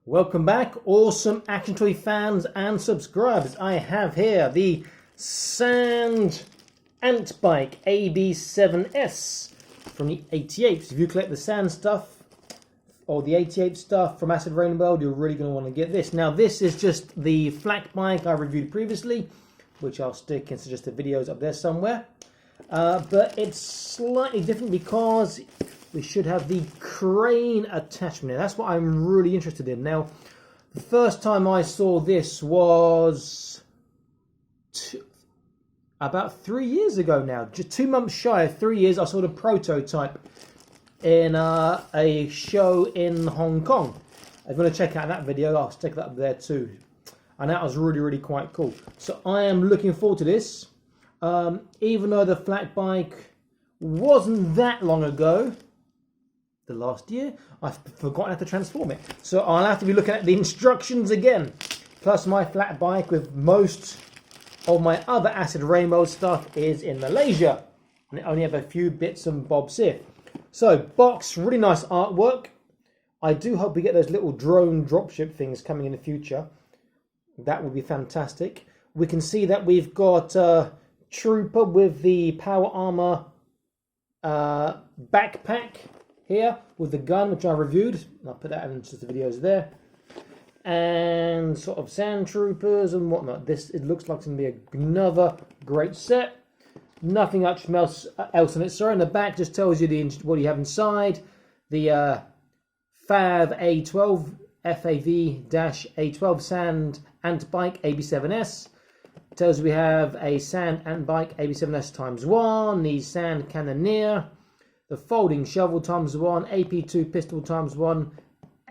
Welcome back, awesome action toy fans and subscribers. I have here the Sand Antbike AB7S from the 88. If you collect the sand stuff or the 88 stuff from Acid Rain World, you're really going to want to get this. Now, this is just the Flakbike I reviewed previously, which I'll stick in suggested videos up there somewhere. But it's slightly different because we should have the crane attachment here. That's what I'm really interested in. Now, the first time I saw this was about 3 years ago now. Just 2 months shy of 3 years, I saw the prototype in a show in Hong Kong. If you want to check out that video, I'll stick that up there too. And that was really quite cool. So I am looking forward to this. Even though the Flakbike wasn't that long ago, the last year, I've forgotten how to transform it. So I'll have to be looking at the instructions again. Plus my Flakbike with most of my other Acid Rainbow stuff is in Malaysia. And I only have a few bits and bobs here. So box, really nice artwork. I do hope we get those little drone dropship things coming in the future. That would be fantastic. We can see that we've got Trooper with the power armor backpack here with the gun, which I reviewed. I'll put that in just the videos there. And sort of sand troopers and whatnot. This, it looks like it's going to be another great set. Nothing else in it. Sorry, in the back just tells you what you have inside. The FAV A12 FAV-A12 Sand Antbike AB7S. Tells you we have a Sand Antbike AB7S ×1, the Sand Cannoneer, the folding shovel ×1, AP2 pistol ×1,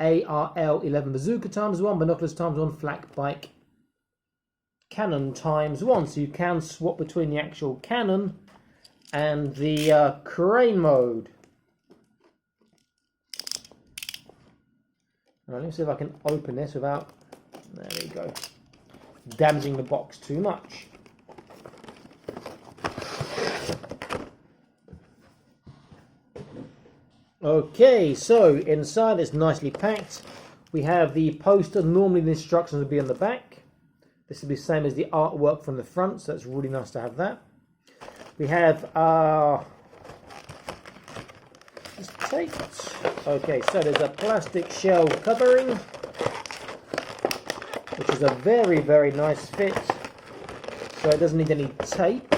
ARL11 bazooka ×1, binoculars ×1, Flakbike canon ×1. So you can swap between the actual cannon and the crane mode. Right, let me see if I can open this without, there we go, damaging the box too much. Okay, so inside it's nicely packed. We have the poster. Normally the instructions would be on the back. This will be the same as the artwork from the front, so it's really nice to have that. We have it's taped. Okay, so there's a plastic shell covering, which is a very nice fit. So it doesn't need any tape,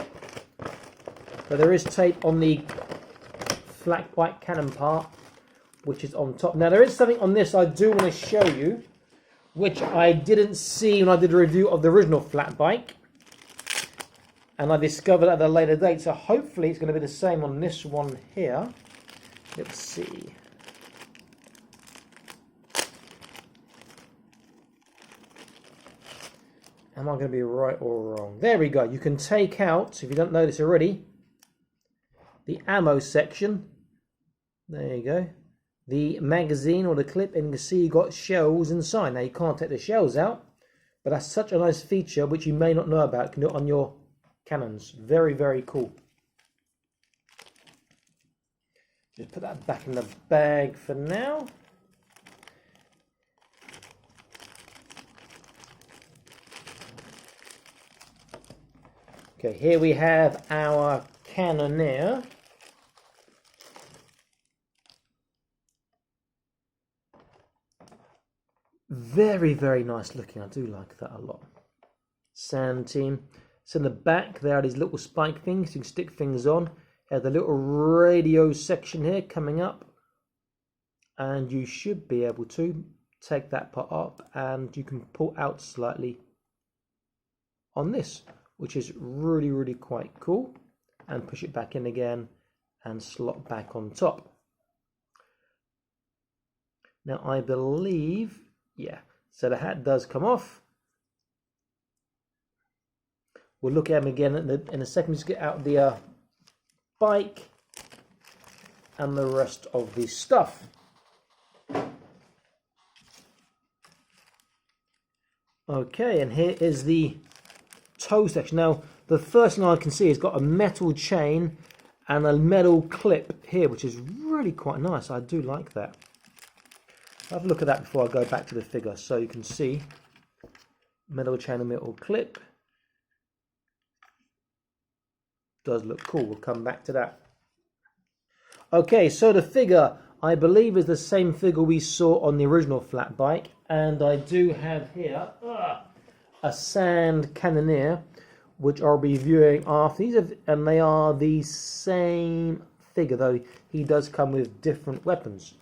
but there is tape on the Flakbike cannon part, which is on top. Now there is something on this I do want to show you, which I didn't see when I did a review of the original Flakbike, and I discovered at a later date. So hopefully it's going to be the same on this one here. Let's see. Am I going to be right or wrong? There we go. You can take out, if you don't know this already, the ammo section. There you go. The magazine or the clip, and you can see you got shells inside. Now you can't take the shells out, but that's such a nice feature which you may not know about. You can do it on your cannons. Very cool. Just put that back in the bag for now. Okay, here we have our Cannoneer. Very nice looking. I do like that a lot. Sand Team. So in the back there are these little spike things. You can stick things on. Have the little radio section here coming up. And you should be able to take that part up and you can pull out slightly on this, which is really quite cool, and push it back in again and slot back on top. Now I believe, yeah, so the hat does come off. We'll look at them again in a second. Just get out the bike and the rest of the stuff. Okay, and here is the toe section. Now the first thing I can see is got a metal chain and a metal clip here, which is really quite nice. I do like that. Have a look at that before I go back to the figure. So you can see metal channel, metal clip. Does look cool. We'll come back to that. Okay, so the figure, I believe, is the same figure we saw on the original Flakbike, and I do have here a Sand Cannoneer, which I'll be viewing after these, and they are the same figure, though he does come with different weapons.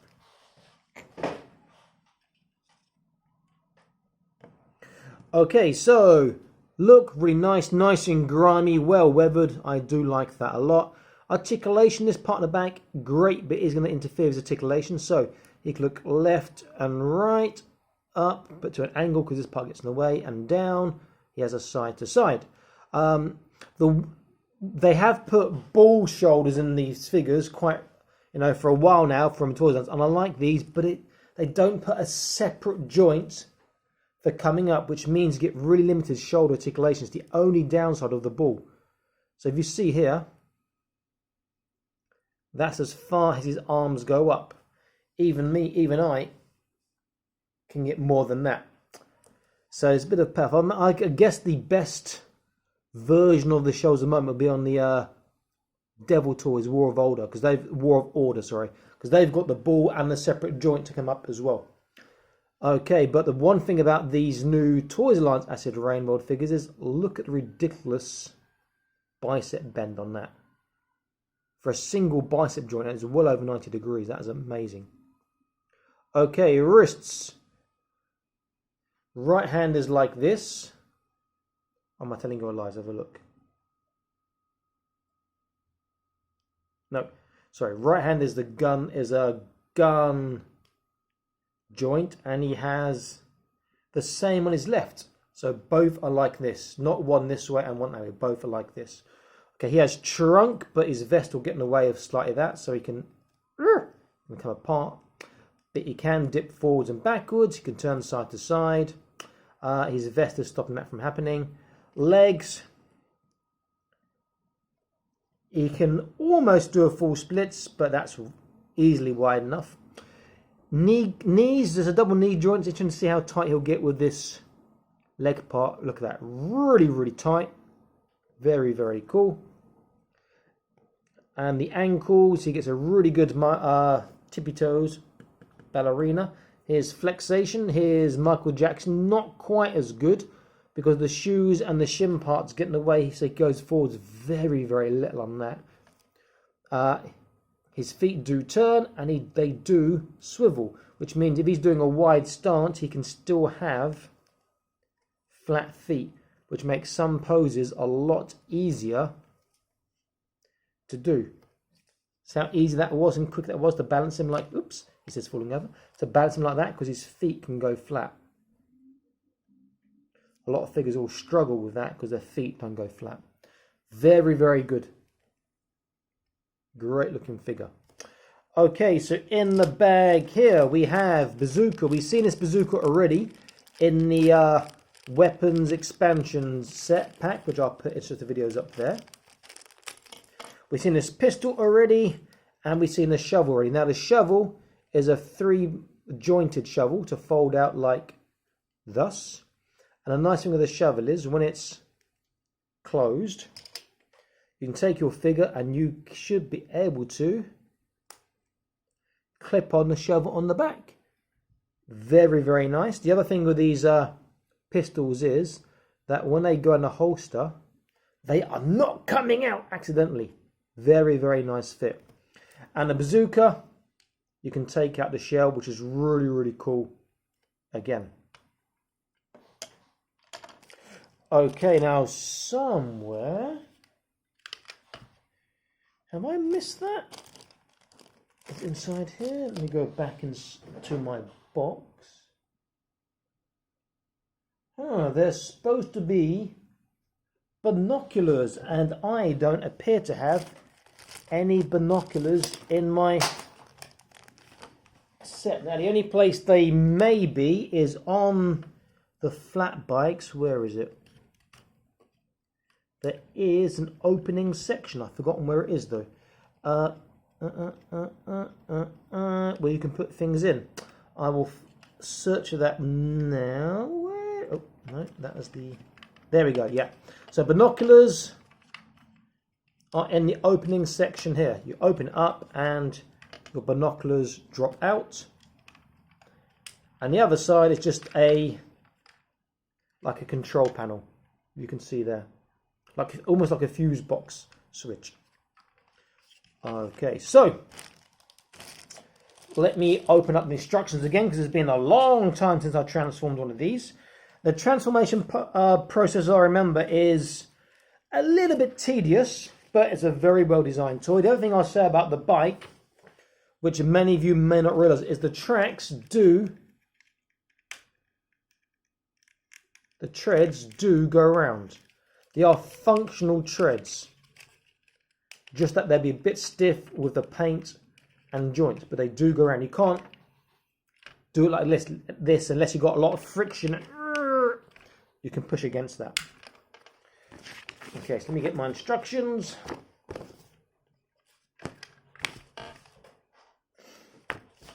Okay, so look, really nice and grimy, well weathered. I do like that a lot. Articulation, this part of the back, great, but is going to interfere with articulation. So you can look left and right, up, but to an angle because this part gets in the way, and down. He has a side to side. They have put ball shoulders in these figures quite, for a while now from Toys R Us, and I like these, but they don't put a separate joint for coming up, which means you get really limited shoulder articulation. It's the only downside of the ball. So if you see here, that's as far as his arms go up. Even I can get more than that. So it's a bit of path. I guess the best version of the shows at the moment will be on the Devil Toys War of Order, because they've got the ball and the separate joint to come up as well. Okay, but the one thing about these new Toys Alliance Acid Rain World figures is look at the ridiculous bicep bend on that. For a single bicep joint, it's well over 90 degrees. That is amazing. Okay, wrists. Right hand is like this. Am I telling you a lie? Let's have a look. No, sorry. Right hand is a gun joint, and he has the same on his left. So both are like this. Not one this way and one that way. Both are like this. Okay, he has trunk, but his vest will get in the way of slightly that, so he can come apart. But he can dip forwards and backwards. He can turn side to side. His vest is stopping that from happening. Legs. He can almost do a full splits, but that's easily wide enough. Knees, there's a double knee joint. It's interesting to see how tight he'll get with this leg part. Look at that. Really tight. Very, very cool. And the ankles, he gets a really good tippy toes ballerina. His flexation, his Michael Jackson, not quite as good because the shoes and the shin parts get in the way, so he goes forwards very, very little on that. His feet do turn and they do swivel, which means if he's doing a wide stance, he can still have flat feet, which makes some poses a lot easier to do. See how easy that was and quick that was to balance him like, oops, he says falling over. To balance him like that because his feet can go flat. A lot of figures all struggle with that because their feet don't go flat. Very, very good. Great looking figure. Okay, so in the bag here we have Bazooka. We've seen this Bazooka already in the weapons expansion set pack, which I'll put, it's just the videos up there. We've seen this pistol already, and we've seen the shovel already. Now the shovel is a 3-jointed shovel to fold out like thus. And the nice thing with the shovel is when it's closed, you can take your figure and you should be able to clip on the shovel on the back. Very, very nice. The other thing with these pistols is that when they go in the holster, they are not coming out accidentally. Very, very nice fit. And the bazooka, you can take out the shell, which is really, really cool again. Okay, now somewhere, have I missed that? It's inside here. Let me go back into my box. There's supposed to be binoculars, and I don't appear to have any binoculars in my set. Now the only place they may be is on the flat bikes. Where is it? There is an opening section. I've forgotten where it is though. Where you can put things in. I will search for that now. Oh, no, that was the... There we go, yeah. So binoculars are in the opening section here. You open it up and your binoculars drop out. And the other side is just like a control panel. You can see there. Almost like a fuse box switch. Okay, so let me open up the instructions again, because it's been a long time since I transformed one of these. The transformation process, I remember, is a little bit tedious, but it's a very well designed toy. The other thing I'll say about the bike, which many of you may not realize, is the treads do go around. They are functional treads. Just that they'll be a bit stiff with the paint and joints, but they do go around. You can't do it like this unless you've got a lot of friction. You can push against that. Okay, so let me get my instructions.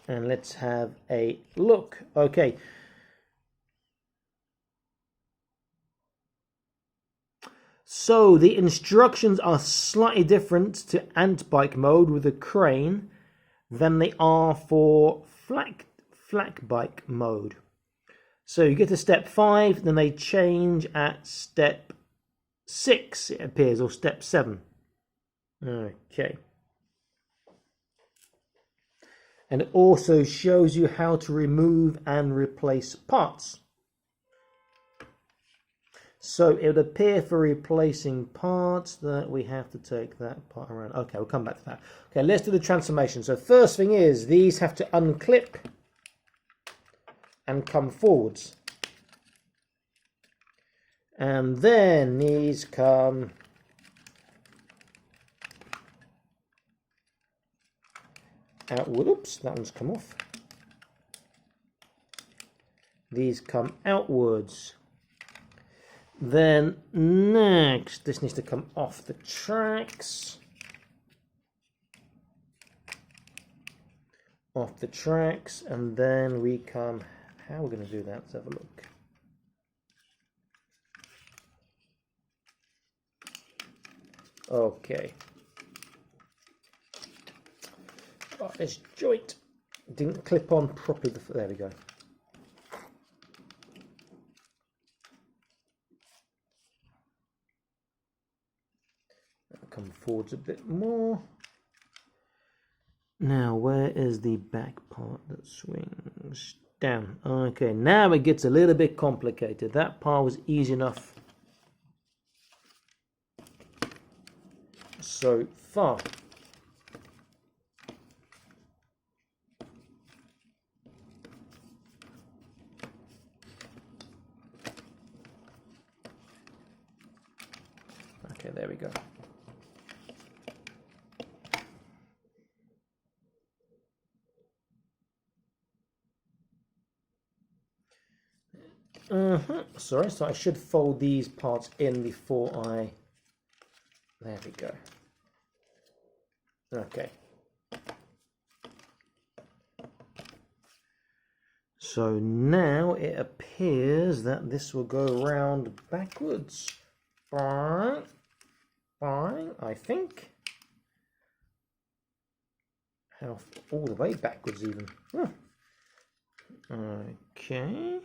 And let's have a look. Okay. So the instructions are slightly different to Antbike mode with a crane than they are for Flakbike mode. So you get to step 5, then they change at step 6, it appears, or step 7. Okay. And it also shows you how to remove and replace parts. So it would appear for replacing parts that we have to take that part around. Okay, we'll come back to that. Okay, let's do the transformation. So first thing is, these have to unclip and come forwards. And then these come outward. Oops, that one's come off. These come outwards. Then next, this needs to come off the tracks. Off the tracks, and then we come... How are we going to do that? Let's have a look. Okay. Oh, this joint didn't clip on properly. There we go. Come forwards a bit more. Now, where is the back part that swings down? Okay, now it gets a little bit complicated. That part was easy enough so far. Okay, there we go. Sorry, so I should fold these parts in before I... There we go. Okay. So now it appears that this will go around backwards. Fine, I think. How all the way backwards even. Okay.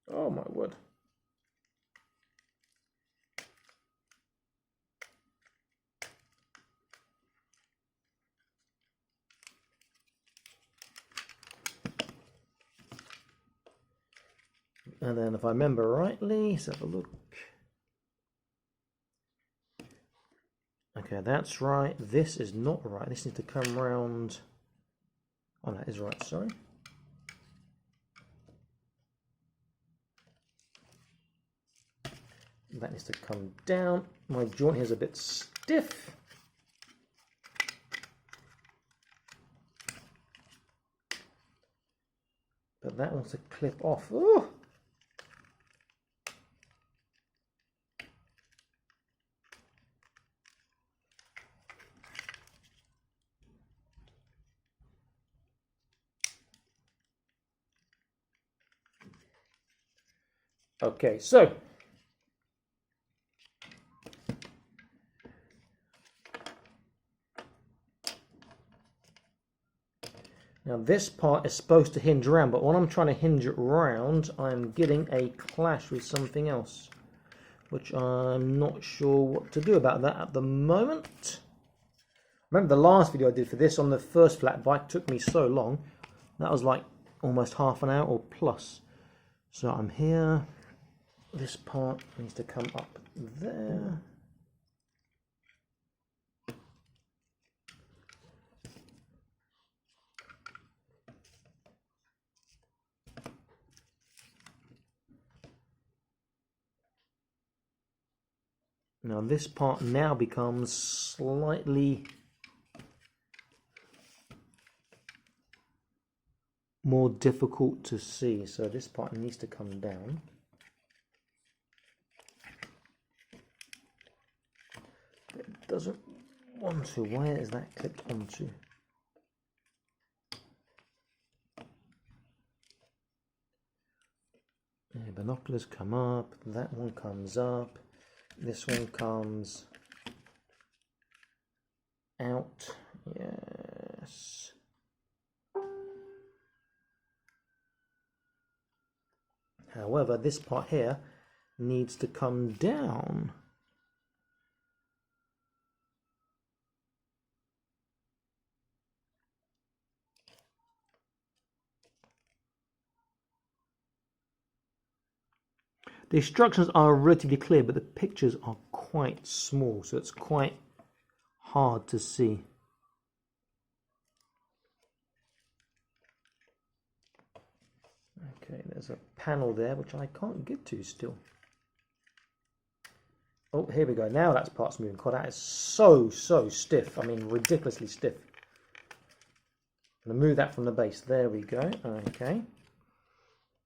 Oh my word. And then if I remember rightly, let's have a look. Okay, that's right. This is not right. This needs to come round. Oh, that is right, sorry. That needs to come down. My joint here is a bit stiff. But that wants to clip off. Oh! Okay, so now this part is supposed to hinge around, but when I'm trying to hinge it around, I'm getting a clash with something else, which I'm not sure what to do about that at the moment. Remember the last video I did for this on the first flat bike took me so long. That was like almost half an hour or plus. So I'm here. This part needs to come up there. Now this part now becomes slightly more difficult to see, so this part needs to come down. It doesn't want to. Where is that clipped onto? Yeah, binoculars come up, that one comes up. This one comes out, yes. However, this part here needs to come down. The instructions are relatively clear, but the pictures are quite small, so it's quite hard to see. Okay, there's a panel there which I can't get to still. Oh, here we go. Now that part's moving. God, that is so stiff. I mean, ridiculously stiff. I'm going to move that from the base. There we go. Okay.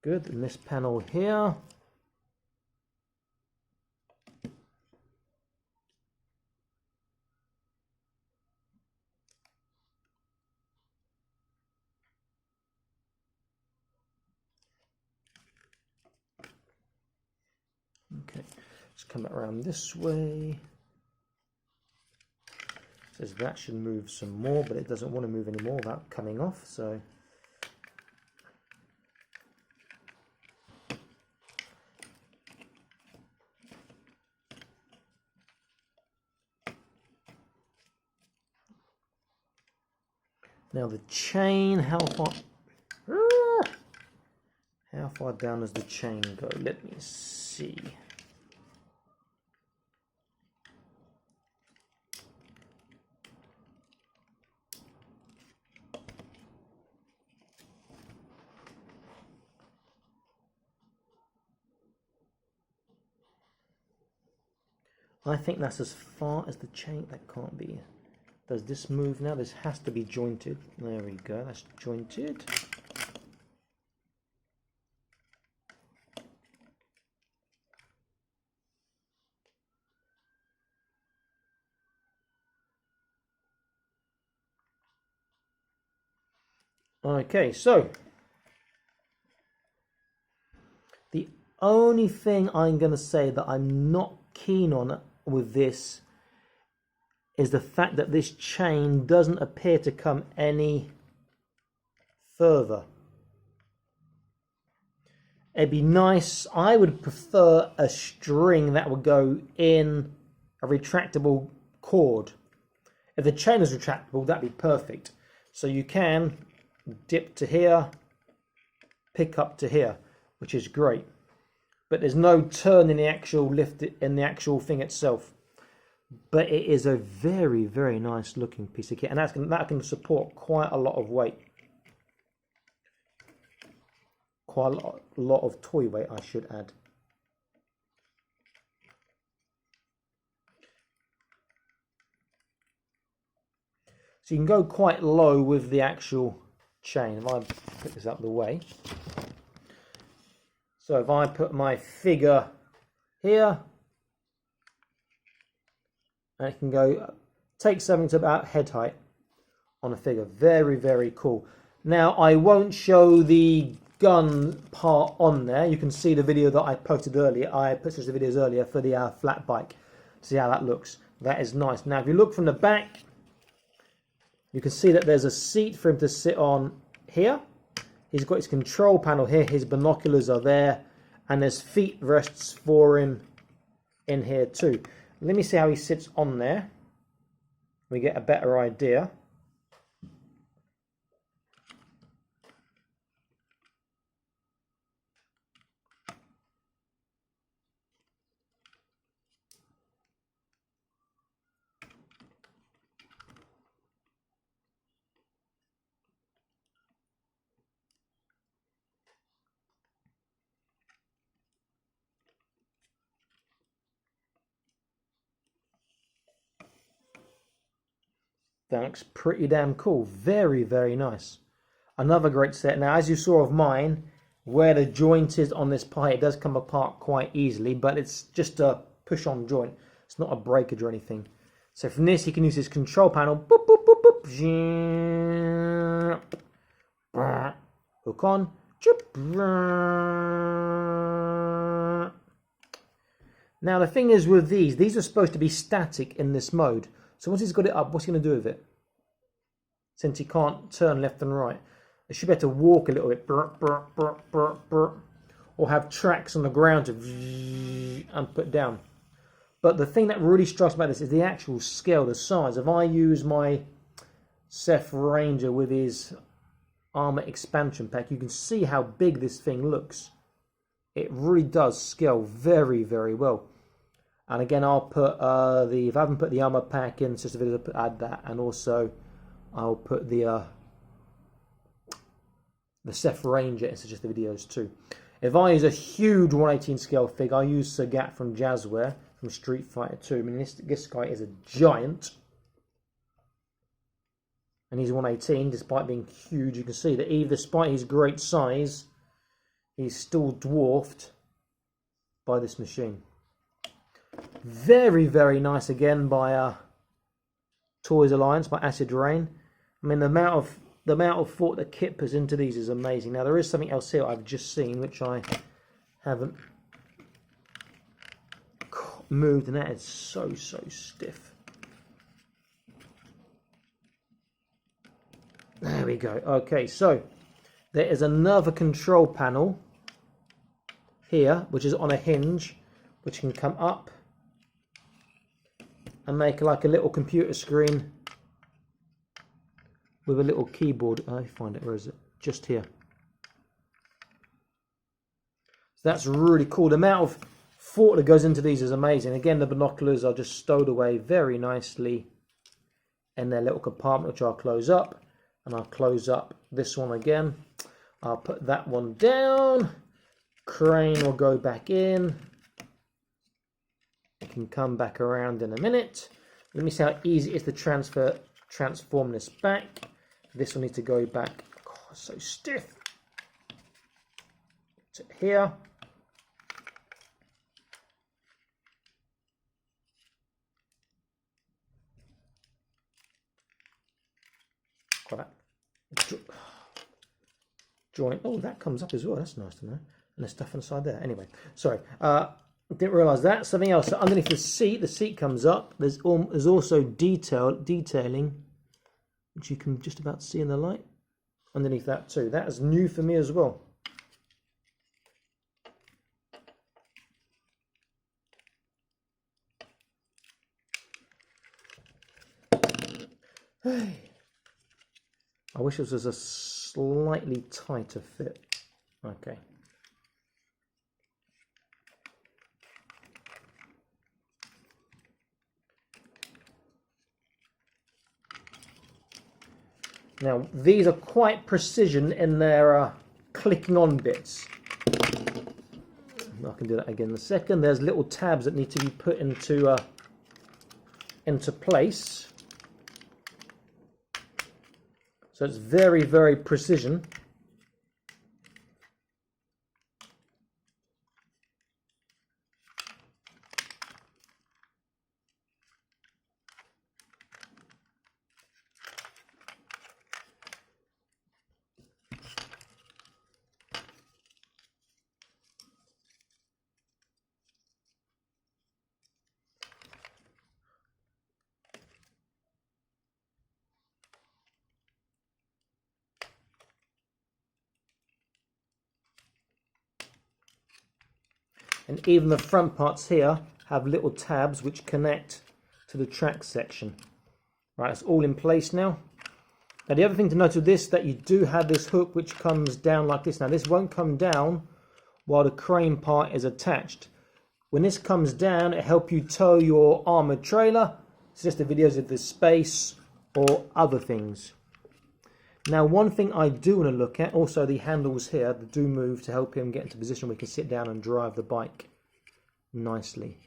Good. And this panel here. Okay, let's come around this way. It says that should move some more, but it doesn't want to move anymore without coming off, so now the chain, how far down does the chain go? Let me see. I think that's as far as the chain. That can't be. Does this move now? This has to be jointed. There we go. That's jointed. Okay, so the only thing I'm going to say that I'm not keen on with this is the fact that this chain doesn't appear to come any further. It'd be nice, I would prefer a string that would go in a retractable cord. If the chain is retractable, that'd be perfect. So you can dip to here, pick up to here, which is great. But there's no turn in the actual lift in the actual thing itself. But it is a very, very nice looking piece of kit, and that can support quite a lot of weight. Quite a lot of toy weight, I should add. So you can go quite low with the actual chain. If I put this up the way. So if I put my figure here, and it can go, take something to about head height on a figure. Very, very cool. Now, I won't show the gun part on there. You can see the video that I posted earlier. I posted the videos earlier for the flat bike. See how that looks. That is nice. Now if you look from the back, you can see that there's a seat for him to sit on here. He's got his control panel here. His binoculars are there. And there's feet rests for him in here too. Let me see how he sits on there. We get a better idea. That looks pretty damn cool. Very, very nice. Another great set. Now, as you saw of mine, where the joint is on this pipe, it does come apart quite easily, but it's just a push-on joint. It's not a breakage or anything. So from this, he can use his control panel. Boop, boop, boop, boop. Hook on. Now, the thing is with these are supposed to be static in this mode. So once he's got it up, what's he going to do with it? Since he can't turn left and right. He should be able to walk a little bit. Or have tracks on the ground to and put down. But the thing that really strikes about this is the actual scale, the size. If I use my Seth Ranger with his armor expansion pack, you can see how big this thing looks. It really does scale very, very well. And again, I'll put if I haven't put the armor pack in, it's just a video to add that, and also I'll put the Seth Ranger in such as the videos too. If I use a huge 1/18 scale fig, I use Sagat from Jazzware from Street Fighter 2. I mean, this guy is a giant, and he's 1/18 despite being huge. You can see that even despite his great size, he's still dwarfed by this machine. Very, very nice again by Toys Alliance, by Acid Rain. I mean, the amount of thought that Kit puts into these is amazing. Now there is something else here I've just seen which I haven't moved, and that is so stiff. There we go. Okay, so there is another control panel here which is on a hinge, which can come up and make like a little computer screen with a little keyboard. I find it, where is it? Just here. So that's really cool. The amount of thought that goes into these is amazing. Again, the binoculars are just stowed away very nicely in their little compartment, which I'll close up. And I'll close up this one again. I'll put that one down. Crane will go back in. It can come back around in a minute. Let me see how easy it is to transform this back. This will need to go back. God, it's so stiff. To here. Got that. Joint. Oh, that comes up as well. That's nice to know. And there's stuff inside there. Anyway, sorry. Didn't realise that. Something else. So underneath the seat comes up. There's also detailing, which you can just about see in the light. Underneath that too. That is new for me as well. I wish this was a slightly tighter fit. Okay. Now, these are quite precision in their clicking on bits. I can do that again in a second. There's little tabs that need to be put into place. So it's very, very precision. And even the front parts here have little tabs which connect to the track section. Right, it's all in place now. Now the other thing to note with this, that you do have this hook which comes down like this. Now this won't come down while the crane part is attached. When this comes down, it helps you tow your armoured trailer. It's just the videos of the space or other things. Now one thing I do want to look at, also the handles here, they do move to help him get into position where he can sit down and drive the bike nicely.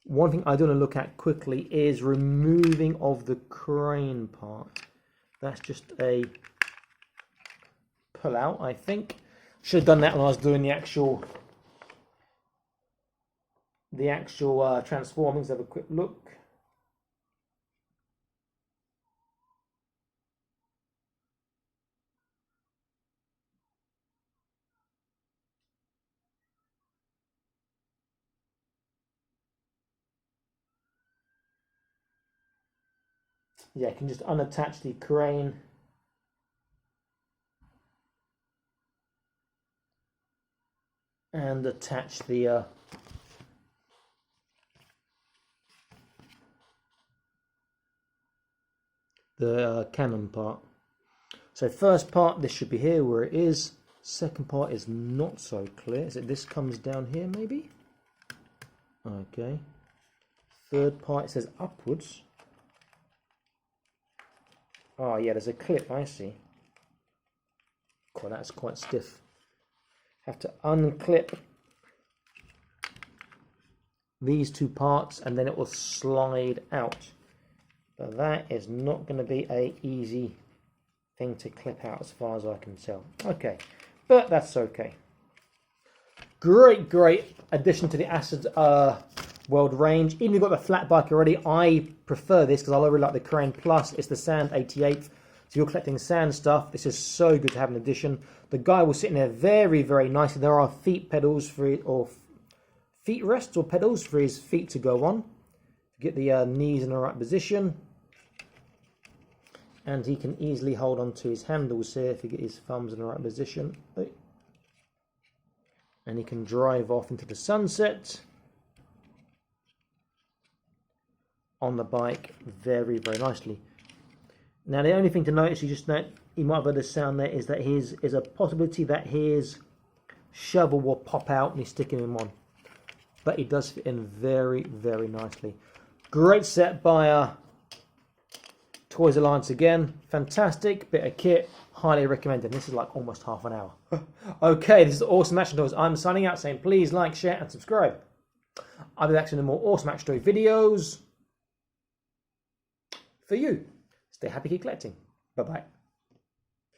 One thing I do want to look at quickly is removing of the crane part. That's just a pull out, I think. Should have done that when I was doing the actual transforming. Let's have a quick look. Yeah, I can just unattach the crane. And attach the cannon part. So first part, this should be here where it is. Second part is not so clear. Is it this comes down here maybe? Okay. Third part, it says upwards. Oh yeah, there's a clip, I see. God, that's quite stiff. Have to unclip these two parts and then it will slide out. But that is not going to be an easy thing to clip out as far as I can tell. Okay, but that's okay. Great addition to the Acid World range. Even if you've got the flat bike already, I prefer this because I really like the Crane Plus. It's the Sand 88. So you're collecting sand stuff. This is so good to have an addition. The guy will sit in there very nicely. There are feet pedals for it, or feet rests or pedals for his feet to go on. Get the knees in the right position. And he can easily hold on to his handles here if he get his thumbs in the right position. And he can drive off into the sunset on the bike very nicely. Now the only thing to notice, you might have heard the sound there, is that his is a possibility that his shovel will pop out and he's sticking him on. But it does fit in very nicely. Great set by Toys Alliance again. Fantastic bit of kit. Highly recommended. This is like almost half an hour. Okay, this is Awesome Action Toys. I'm signing out saying please like, share and subscribe. I'll be back to more Awesome Action Toy videos for you. Stay happy, keep collecting. Bye-bye.